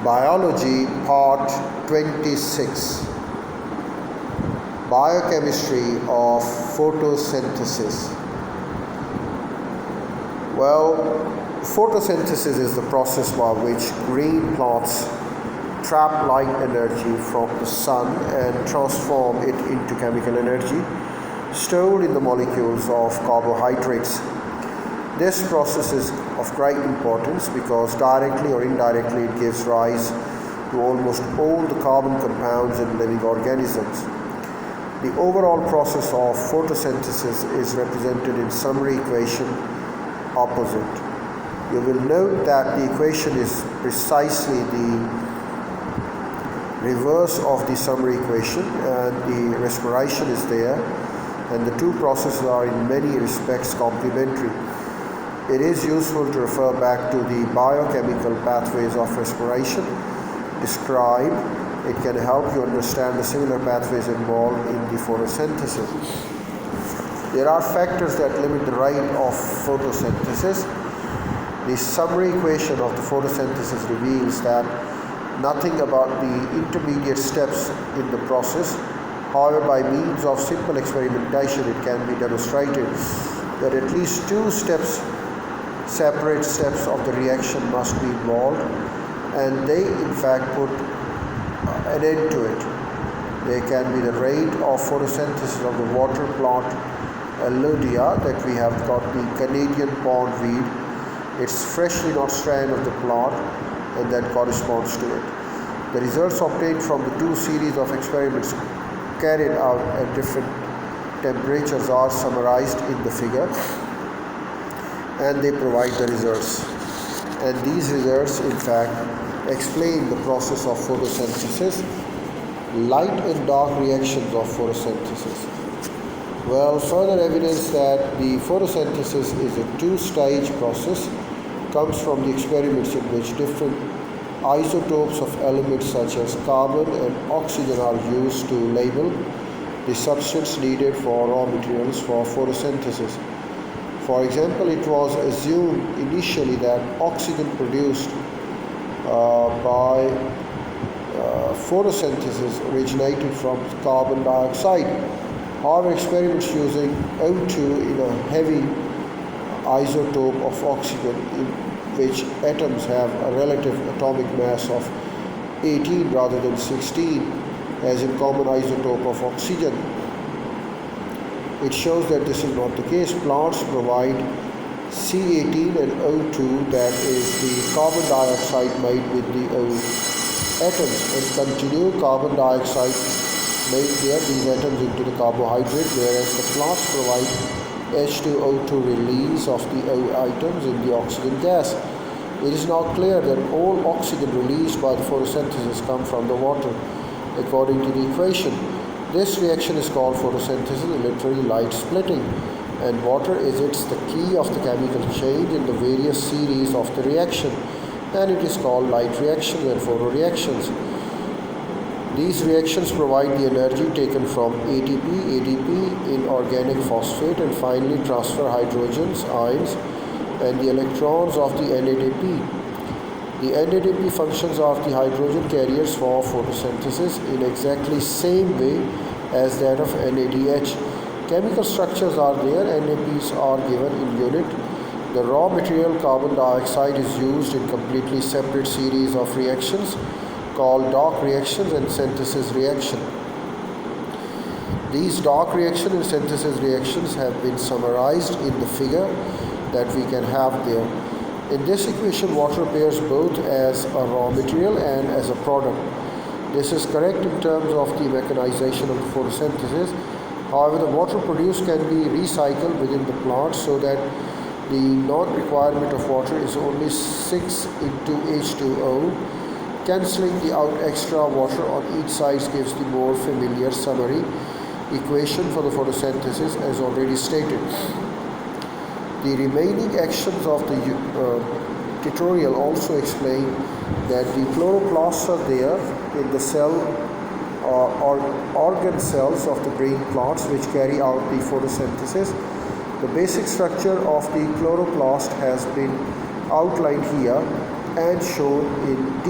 Biology Part 26. Biochemistry of photosynthesis. Well, photosynthesis is the process by which green plants trap light energy from the sun and transform it into chemical energy stored in the molecules of carbohydrates. This process is of great importance because directly or indirectly it gives rise to almost all the carbon compounds in living organisms. The overall process of photosynthesis is represented in summary equation opposite. You will note that the equation is precisely the reverse of the summary equation, and the respiration is there, and the two processes are in many respects complementary. It is useful to refer back to the biochemical pathways of respiration described. It can help you understand the similar pathways involved in the photosynthesis. There are factors that limit the rate of photosynthesis. The summary equation of the photosynthesis reveals that nothing about the intermediate steps in the process. However, by means of simple experimentation, it can be demonstrated that at least two separate steps of the reaction must be involved, and they in fact put an end to it. They can be the rate of photosynthesis of the water plant Alludia, that we have got the Canadian pondweed. It's freshly knocked strand of the plant, and that corresponds to it. The results obtained from the two series of experiments carried out at different temperatures are summarized in the figure, and they provide the results. And these results in fact explain the process of photosynthesis, light and dark reactions of photosynthesis. Well, further evidence that the photosynthesis is a two-stage process comes from the experiments in which different isotopes of elements such as carbon and oxygen are used to label the substance needed for raw materials for photosynthesis. For example, it was assumed initially that oxygen produced by photosynthesis originated from carbon dioxide. However, experiments using O2 in a heavy isotope of oxygen, in which atoms have a relative atomic mass of 18 rather than 16, as in common isotope of oxygen, it shows that this is not the case. Plants provide C18 and O2, that is the carbon dioxide made with the O atoms, and continue carbon dioxide made these atoms into the carbohydrate, whereas the plants provide H2O2 release of the O atoms in the oxygen gas. It is now clear that all oxygen released by the photosynthesis come from the water, according to the equation. This reaction is called photosynthesis, literally light splitting, and water is the key of the chemical change in the various series of the reaction, and it is called light reactions and photoreactions. These reactions provide the energy taken from ATP, ADP in organic phosphate, and finally transfer hydrogens, ions, and the electrons of the NADP. The NADP functions are the hydrogen carriers for photosynthesis in exactly same way as that of NADH. Chemical structures are there, NADPs are given in unit. The raw material carbon dioxide is used in completely separate series of reactions called dark reactions and synthesis reaction. These dark reaction and synthesis reactions have been summarized in the figure that we can have there. In this equation, water appears both as a raw material and as a product. This is correct in terms of the mechanization of the photosynthesis. However, the water produced can be recycled within the plant, so that the non-requirement of water is only 6 into H2O. Cancelling the out extra water on each side gives the more familiar summary equation for the photosynthesis, as already stated. The remaining actions of the tutorial also explain that the chloroplasts are there in the cell or organ cells of the green plants, which carry out the photosynthesis. The basic structure of the chloroplast has been outlined here and shown in